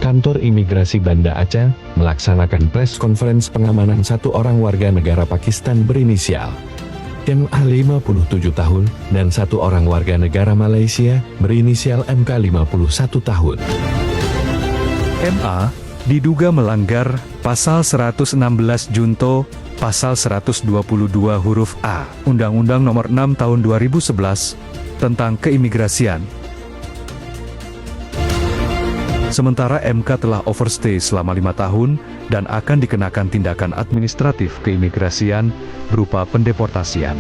Kantor Imigrasi Banda Aceh melaksanakan press conference pengamanan satu orang warga negara Pakistan berinisial MA 57 tahun dan satu orang warga negara Malaysia berinisial MK 51 tahun. MA diduga melanggar Pasal 116 Junto, Pasal 122 huruf A, Undang-Undang Nomor 6 Tahun 2011 tentang Keimigrasian. Sementara MK telah overstay selama 5 tahun dan akan dikenakan tindakan administratif keimigrasian berupa pendeportasian.